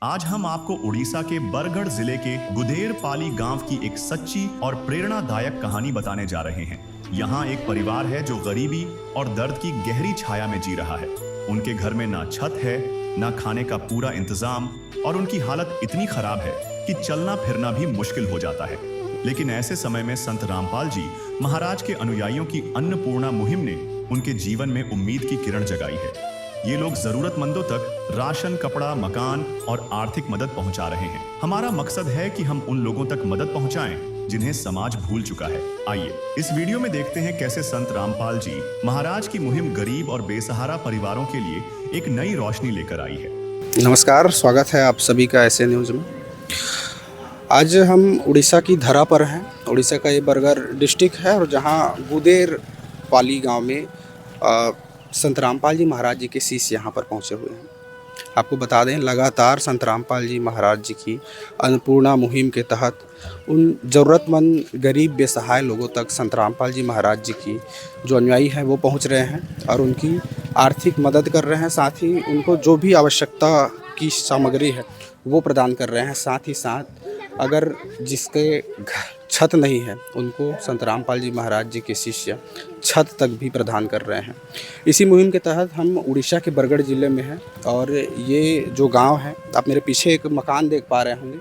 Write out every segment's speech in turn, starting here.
आज हम आपको उड़ीसा के बरगढ़ जिले के गुदेर पाली गांव की एक सच्ची और प्रेरणादायक कहानी बताने जा रहे हैं। यहाँ एक परिवार है जो गरीबी और दर्द की गहरी छाया में जी रहा है। उनके घर में ना छत है, ना खाने का पूरा इंतजाम, और उनकी हालत इतनी खराब है कि चलना फिरना भी मुश्किल हो जाता है। लेकिन ऐसे समय में संत रामपाल जी महाराज के अनुयायियों की अन्नपूर्णा मुहिम ने उनके जीवन में उम्मीद की किरण जगाई है। ये लोग जरूरतमंदों तक राशन, कपड़ा, मकान और आर्थिक मदद पहुंचा रहे हैं। हमारा मकसद है कि हम उन लोगों तक मदद पहुंचाएं जिन्हें समाज भूल चुका है। आइए इस वीडियो में देखते हैं कैसे संत रामपाल जी महाराज की मुहिम गरीब और बेसहारा परिवारों के लिए एक नई रोशनी लेकर आई है। नमस्कार, स्वागत है आप सभी का ऐसे न्यूज़ में। आज हम उड़ीसा की धरा पर हैं। उड़ीसा का ये बरगढ़ डिस्ट्रिक्ट है और जहाँ गुदेर पाली गांव में संत रामपाल जी महाराज जी के शिष्य यहाँ पर पहुँचे हुए हैं। आपको बता दें, लगातार संत रामपाल जी महाराज जी की अन्नपूर्णा मुहिम के तहत उन ज़रूरतमंद गरीब बेसहाय लोगों तक संत रामपाल जी महाराज जी की जो अनुयायी हैं वो पहुँच रहे हैं और उनकी आर्थिक मदद कर रहे हैं। साथ ही उनको जो भी आवश्यकता की सामग्री है वो प्रदान कर रहे हैं। साथ ही साथ अगर जिसके छत नहीं है उनको संत रामपाल जी महाराज जी के शिष्य छत तक भी प्रदान कर रहे हैं। इसी मुहिम के तहत हम उड़ीसा के बरगढ़ ज़िले में हैं और ये जो गांव है, आप मेरे पीछे एक मकान देख पा रहे होंगे।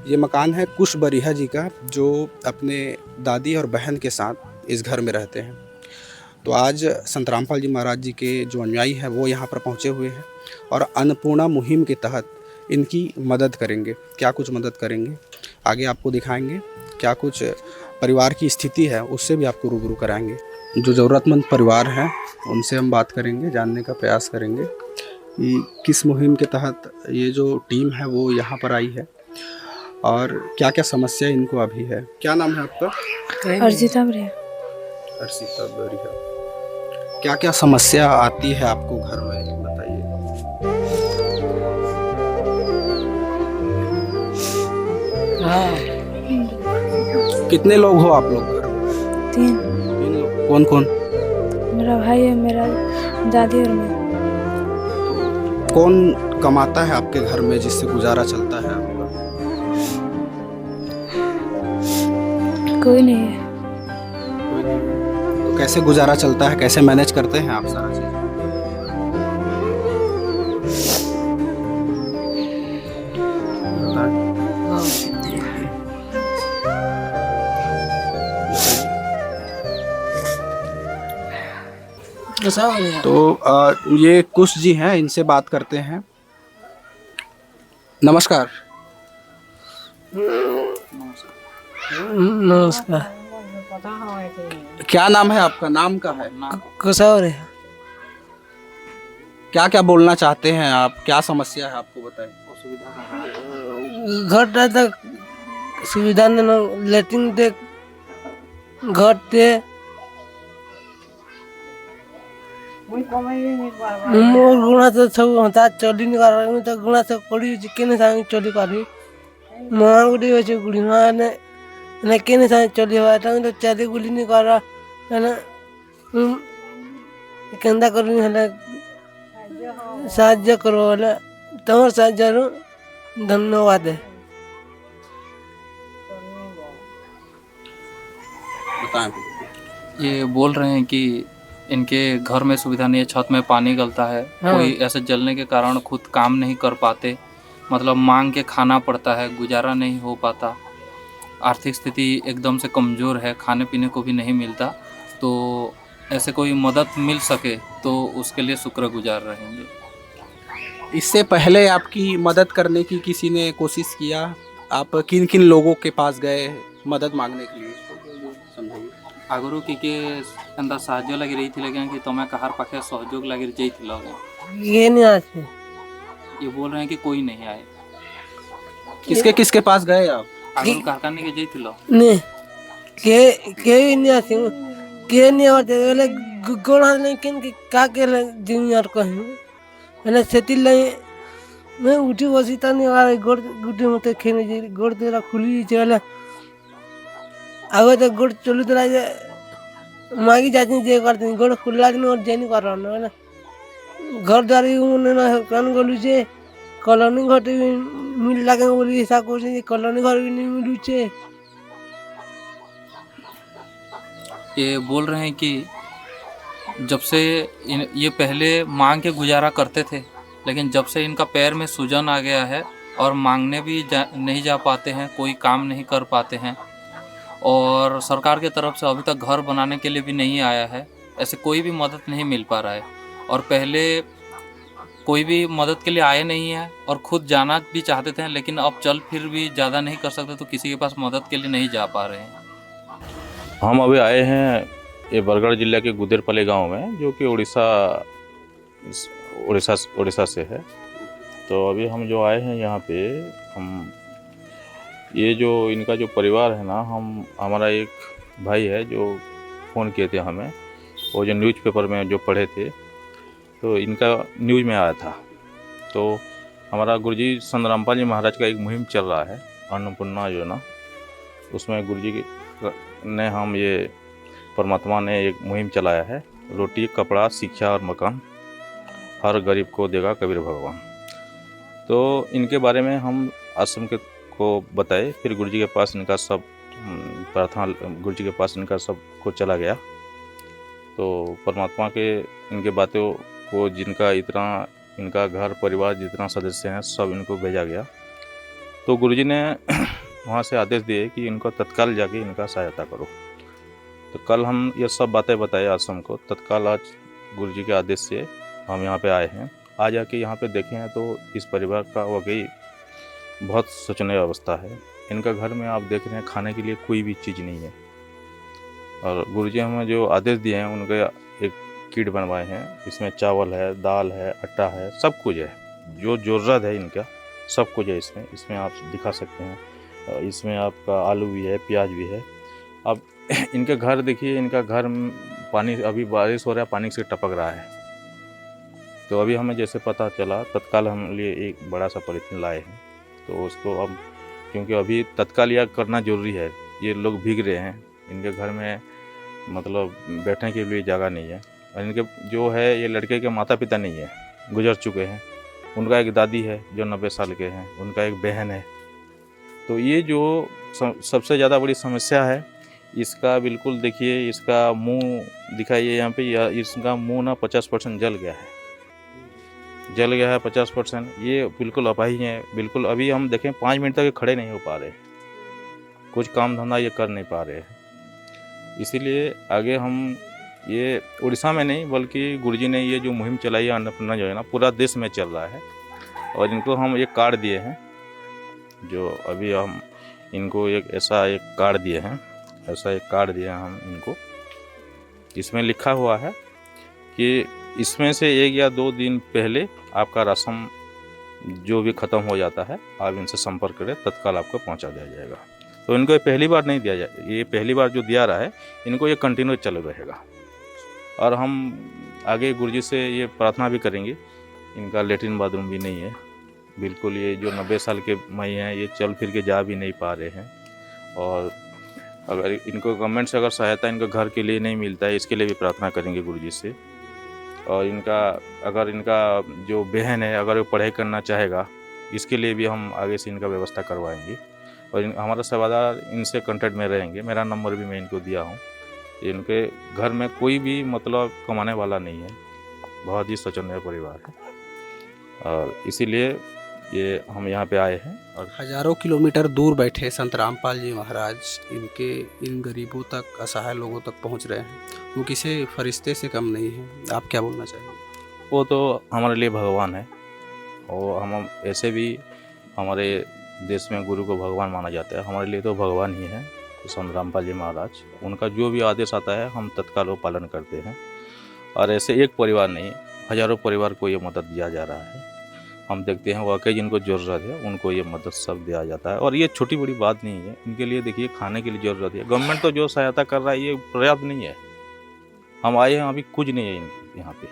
ये मकान है कुश बरिहा जी का, जो अपने दादी और बहन के साथ इस घर में रहते हैं। तो आज संत रामपाल जी महाराज जी के जो अनुयायी हैं वो यहाँ पर पहुँचे हुए हैं और अन्नपूर्णा मुहिम के तहत इनकी मदद करेंगे। क्या कुछ मदद करेंगे आगे आपको दिखाएंगे। क्या कुछ परिवार की स्थिति है उससे भी आपको रूबरू कराएंगे। जो ज़रूरतमंद परिवार हैं उनसे हम बात करेंगे, जानने का प्रयास करेंगे कि किस मुहिम के तहत ये जो टीम है वो यहाँ पर आई है और क्या क्या समस्या इनको अभी है। क्या नाम है आपका? अर्जिता बरिया। अर्जिता बरिया। क्या क्या समस्या आती है आपको घर में, बताइए। कितने लोग हो आप लोग घर में? 3 लोग। कौन कौन? मेरा भाई है, मेरा दादी और मैं। कौन कमाता है आपके घर में जिससे गुजारा चलता है आपका? कोई नहीं है। कोई नहीं। तो कैसे गुजारा चलता है, कैसे मैनेज करते हैं आप सारा चीज़? तो ये कुश जी हैं, इनसे बात करते हैं। नमस्कार। नमस्कार। क्या नाम है आपका? नाम का है? कुशौर है। क्या क्या बोलना चाहते हैं आप? क्या समस्या है आपको, बताएं। घर तक सुविधा नहीं, लेटिंग दे घर दे मोर गुणा तो सब होता चली नहीं कर रही। तो गुणा से कोड़ी केने सांग चली करी मान गुडी होचे गुडी माने ने केने सांग चली हुआ तो चाली गुली नहीं कर रहा है ना। केंदा करनी है साहाଯ୍य करो वाला तुम्हारे साहाଯ୍य धन्यवाद है। बताएं। ये बोल रहे हैं कि इनके घर में सुविधा नहीं है, छत में पानी गलता है। हाँ। कोई ऐसे जलने के कारण खुद काम नहीं कर पाते, मतलब मांग के खाना पड़ता है, गुजारा नहीं हो पाता। आर्थिक स्थिति एकदम से कमज़ोर है, खाने पीने को भी नहीं मिलता। तो ऐसे कोई मदद मिल सके तो उसके लिए शुक्रगुजार रहेंगे। इससे पहले आपकी मदद करने की किसी ने कोशिश किया? आप किन किन लोगों के पास गए मदद मांगने के लिए, समझाइए। आगरू किके एंदा साहाଯ୍य लगी रही थी, लेकिन कि तुम्हें कहार पाखे सहयोग लगी रही थी लोग। ये नहीं आते। ये बोल रहे हैं कि कोई नहीं आए। किसके पास गए आप? आगरू कहकाने के जाई थी लोग नहीं के नहीं आते, के नहीं आते वाले गोड़ा नहीं किन के का के जूनियर कहीं मैंने सेती लई मैं उठी बसी त नहीं आ गोड़ गुटी मते खेने जे गोड़ तेरा खुली चला आगे तो गोड़ चलू तेरा जे मागी जाती जे करती गोड़ खुला दिन और जेनी कर रहा ना घर द्वार ना कान गोलू जे कॉलोनी घर भी मिल लगे उड़ीसा को कॉलोनी घर भी नहीं मिलूचे। ये बोल रहे हैं कि जब से ये पहले मांग के गुजारा करते थे, लेकिन जब से इनका पैर में सूजन आ गया है और मांगने भी नहीं जा पाते हैं, कोई काम नहीं कर पाते हैं, और सरकार की तरफ से अभी तक घर बनाने के लिए भी नहीं आया है, ऐसे कोई भी मदद नहीं मिल पा रहा है। और पहले कोई भी मदद के लिए आए नहीं है और खुद जाना भी चाहते थे, लेकिन अब चल फिर भी ज़्यादा नहीं कर सकते, तो किसी के पास मदद के लिए नहीं जा पा रहे हैं। हम अभी आए हैं ये बरगढ़ जिला के गुदेरपाली गांव में, जो कि उड़ीसा से है। तो अभी हम जो आए हैं यहाँ पे, हम ये जो इनका जो परिवार है ना, हमारा एक भाई है जो फ़ोन किए थे हमें, वो जो न्यूज़पेपर में जो पढ़े थे, तो इनका न्यूज़ में आया था। तो हमारा गुरुजी संत रामपाल जी महाराज का एक मुहिम चल रहा है, अन्नपूर्णा योजना। उसमें गुरुजी ने ये परमात्मा ने एक मुहिम चलाया है, रोटी कपड़ा शिक्षा और मकान हर गरीब को देगा कबीर भगवान। तो इनके बारे में हम आश्रम के को बताए, फिर गुरुजी के पास इनका सब प्रार्थना, गुरुजी के पास इनका सब को चला गया। तो परमात्मा के इनके बातों को, जिनका इतना इनका घर परिवार जितना सदस्य हैं, सब इनको भेजा गया। तो गुरुजी ने वहाँ से आदेश दिए कि इनको तत्काल जाके इनका सहायता करो। तो कल हम ये सब बातें बताए आश्रम को। तत्काल आज गुरुजी के आदेश से हम यहाँ पे आए हैं। आज आके यहाँ पे देखे हैं तो इस परिवार का वाकई बहुत शोचनीय अवस्था है। इनका घर में आप देख रहे हैं खाने के लिए कोई भी चीज़ नहीं है, और गुरुजी हमें जो आदेश दिए हैं उनके एक किट बनवाए हैं। इसमें चावल है, दाल है, आटा है, सब कुछ है, जो ज़रूरत है इनका सब कुछ है इसमें आप दिखा सकते हैं। इसमें आपका आलू भी है, प्याज भी है। अब इनके घर देखिए, इनका घर पानी, अभी बारिश हो रहा है, पानी से टपक रहा है। तो अभी हमें जैसे पता चला, तत्काल हम लिए एक बड़ा सा पॉलीथीन लाए हैं। तो उसको अब, क्योंकि अभी तत्काल यह करना ज़रूरी है, ये लोग भीग रहे हैं, इनके घर में मतलब बैठने के लिए जगह नहीं है। और इनके जो है ये लड़के के माता पिता नहीं है, गुजर चुके हैं। उनका एक दादी है जो 90 साल के हैं, उनका एक बहन है। तो ये जो सबसे ज़्यादा बड़ी समस्या है, इसका बिल्कुल देखिए, इसका मुंह दिखाइए यहाँ पे, इसका मुंह ना 50% जल गया है 50%। ये बिल्कुल अपाहिज है, बिल्कुल। अभी हम देखें 5 मिनट तक खड़े नहीं हो पा रहे, कुछ काम धंधा ये कर नहीं पा रहे हैं। इसीलिए आगे हम ये उड़ीसा में नहीं, बल्कि गुरुजी ने ये जो मुहिम चलाई है अन्नपूर्णा योजना, पूरा देश में चल रहा है। और इनको हम एक कार्ड दिए हैं, जो अभी हम इनको ऐसा एक कार्ड दिए हैं हम इनको। इसमें लिखा हुआ है कि इसमें से 1 या 2 दिन पहले आपका राशन जो भी ख़त्म हो जाता है, आप इनसे संपर्क करें, तत्काल आपको पहुंचा दिया जाएगा। तो इनको ये पहली बार नहीं दिया जाए, ये पहली बार जो दिया रहा है, इनको ये कंटिन्यू चल रहेगा। और हम आगे गुरुजी से ये प्रार्थना भी करेंगे। इनका लेटरिन बाथरूम भी नहीं है, बिल्कुल। ये जो 90 साल के मई हैं, ये चल फिर के जा भी नहीं पा रहे हैं। और अगर इनको गवर्नमेंट से अगर सहायता इनके घर के लिए नहीं मिलता है, इसके लिए भी प्रार्थना करेंगे गुरुजी से। और अगर इनका जो बहन है, अगर वो पढ़ाई करना चाहेगा, इसके लिए भी हम आगे से इनका व्यवस्था करवाएंगे। और हमारा सेवादार इनसे कांटेक्ट में रहेंगे। मेरा नंबर भी मैं इनको दिया हूँ। इनके घर में कोई भी मतलब कमाने वाला नहीं है, बहुत ही शोचनीय परिवार है। और इसीलिए ये हम यहाँ पे आए हैं। और हजारों किलोमीटर दूर बैठे संत रामपाल जी महाराज इन गरीबों तक, असहाय लोगों तक पहुँच रहे हैं। वो किसी फरिश्ते से कम नहीं है। आप क्या बोलना चाहेंगे? वो तो हमारे लिए भगवान है, और हम ऐसे भी हमारे देश में गुरु को भगवान माना जाता है। हमारे लिए तो भगवान ही है संत रामपाल जी महाराज। उनका जो भी आदेश आता है, हम तत्काल वो पालन करते हैं। और ऐसे एक परिवार नहीं, हजारों परिवार को ये मदद दिया जा रहा है। हम देखते हैं वाकई जिनको ज़रूरत है उनको ये मदद सब दिया जाता है। और ये छोटी बड़ी बात नहीं है, इनके लिए देखिए खाने के लिए ज़रूरत है। गवर्नमेंट तो जो सहायता कर रहा है ये पर्याप्त नहीं है। हम आए हैं, अभी कुछ नहीं है यहाँ पे।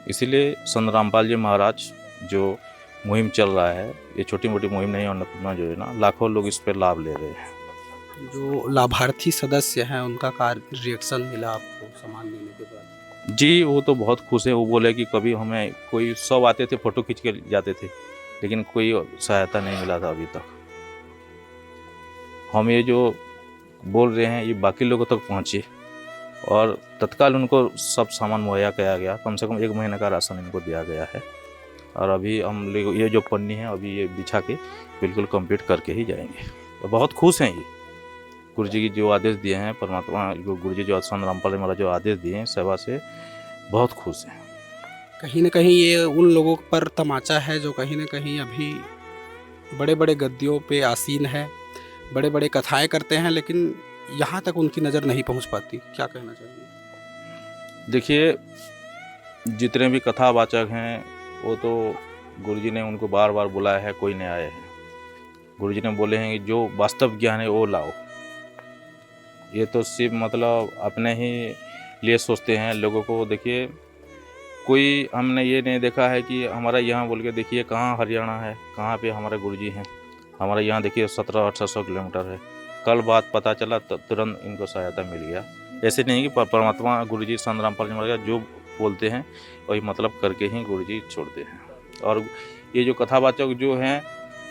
इसीलिए संत रामपाल जी महाराज जो मुहिम चल रहा है, ये छोटी मोटी मुहिम नहीं है, अन्नपूर्णा योजना, लाखों लोग इस पर लाभ ले रहे हैं। जो लाभार्थी सदस्य हैं, उनका रिएक्शन मिला आपको सामान लेने के बाद? जी, वो तो बहुत खुश है। वो बोले कि कभी हमें कोई सब आते थे, फ़ोटो खींच के जाते थे, लेकिन कोई सहायता नहीं मिला था अभी तक। हम ये जो बोल रहे हैं ये बाकी लोगों तक पहुँचे और तत्काल उनको सब सामान मुहैया किया गया। कम से कम 1 महीने का राशन इनको दिया गया है और अभी हम लोग ये जो पन्नी है अभी ये बिछा के बिल्कुल कंप्लीट करके ही जाएंगे। तो बहुत खुश हैं ये, गुरु जी की जो आदेश दिए हैं, परमात्मा जो गुरु जी जो संत रामपाल जी महाराज जो आदेश दिए हैं सेवा से, बहुत खुश हैं। कहीं न कहीं ये उन लोगों पर तमाचा है जो कहीं न कहीं अभी बड़े बड़े गद्दियों पे आसीन है, बड़े बड़े कथाएं करते हैं, लेकिन यहाँ तक उनकी नज़र नहीं पहुँच पाती। क्या कहना चाहिए? देखिए, जितने भी कथावाचक हैं वो तो गुरु जी ने उनको बार बार बुलाया है, कोई नहीं आए हैं। गुरु जी ने बोले हैं कि जो वास्तव ज्ञान है वो लाओ। ये तो सिर्फ मतलब अपने ही लिए सोचते हैं लोगों को। देखिए, कोई हमने ये नहीं देखा है कि हमारा यहाँ बोल के देखिए कहाँ हरियाणा है, कहाँ पे हमारे गुरुजी हैं। हमारे यहाँ देखिए 1700-1800 किलोमीटर है। कल बात पता चला तो तुरंत इनको सहायता मिल गया। ऐसे नहीं कि परमात्मा गुरुजी संत रामपाल जी महाराज जो बोलते हैं वही मतलब करके ही गुरुजी छोड़ते हैं। और ये जो कथावाचक जो हैं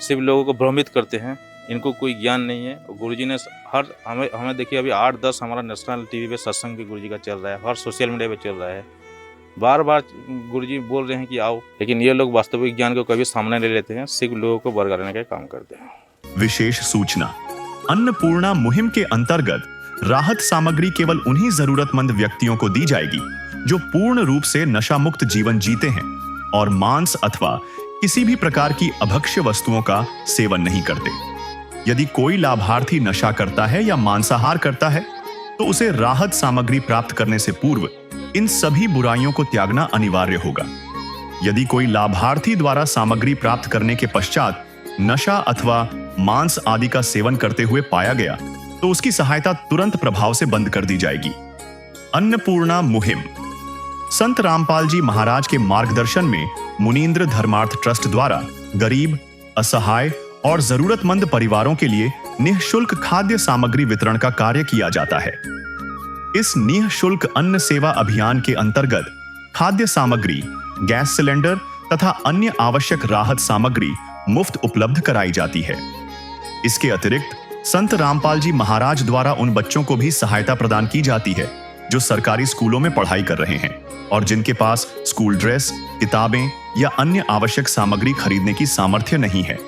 सिर्फ लोगों को भ्रमित करते हैं, इनको कोई ज्ञान नहीं है। गुरुजी ने हर हमें देखिए अभी 8-10 हमारा नेशनल टीवी पे सत्संग भी गुरुजी का चल रहा है, हर सोशल मीडिया पे चल रहा है। बार बार गुरुजी बोल रहे हैं कि आओ, लेकिन ये लोग वास्तविक ज्ञान को कभी सामने ले लेते हैं, सिर्फ लोगों को बरगलाने का काम करते हैं। विशेष सूचना, अन्नपूर्णा मुहिम के अंतर्गत राहत सामग्री केवल उन्हीं जरूरतमंद व्यक्तियों को दी जाएगी जो पूर्ण रूप से नशा मुक्त जीवन जीते हैं और मांस अथवा किसी भी प्रकार की अभक्ष्य वस्तुओं का सेवन नहीं करते। यदि कोई लाभार्थी नशा करता है या मांसाहार करता है तो उसे राहत सामग्री प्राप्त करने से पूर्व इन सभी बुराइयों को त्यागना अनिवार्य होगा। यदि कोई लाभार्थी द्वारा सामग्री प्राप्त करने के पश्चात नशा अथवा मांस आदि का सेवन करते हुए पाया गया तो उसकी सहायता तुरंत प्रभाव से बंद कर दी जाएगी। अन्नपूर्णा मुहिम संत रामपाल जी महाराज के मार्गदर्शन में मुनींद्र धर्मार्थ ट्रस्ट द्वारा गरीब, असहाय और जरूरतमंद परिवारों के लिए निःशुल्क खाद्य सामग्री वितरण का कार्य किया जाता है। इस निःशुल्क अन्न सेवा अभियान के अंतर्गत खाद्य सामग्री, गैस सिलेंडर तथा अन्य आवश्यक राहत सामग्री मुफ्त उपलब्ध कराई जाती है। इसके अतिरिक्त संत रामपाल जी महाराज द्वारा उन बच्चों को भी सहायता प्रदान की जाती है जो सरकारी स्कूलों में पढ़ाई कर रहे हैं और जिनके पास स्कूल ड्रेस, किताबें या अन्य आवश्यक सामग्री खरीदने की सामर्थ्य नहीं है।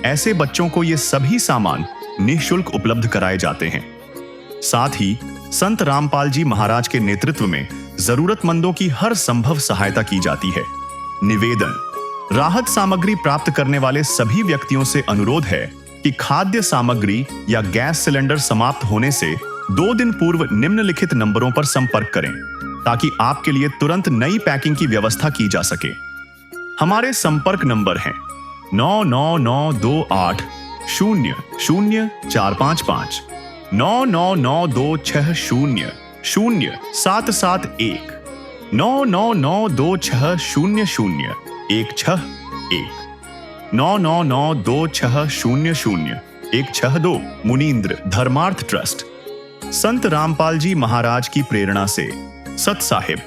ऐसे बच्चों को ये सभी सामान निःशुल्क उपलब्ध कराए जाते हैं। साथ ही संत रामपाल जी महाराज के नेतृत्व में जरूरतमंदों की हर संभव सहायता की जाती है। निवेदन, राहत सामग्री प्राप्त करने वाले सभी व्यक्तियों से अनुरोध है कि खाद्य सामग्री या गैस सिलेंडर समाप्त होने से 2 दिन पूर्व निम्नलिखित नंबरों पर संपर्क करें ताकि आपके लिए तुरंत नई पैकिंग की व्यवस्था की जा सके। हमारे संपर्क नंबर हैं 99928 00455, 99926000771, 99926000161, 99926000162। मुनींद्र धर्मार्थ ट्रस्ट, संत रामपाल जी महाराज की प्रेरणा से सत साहिब।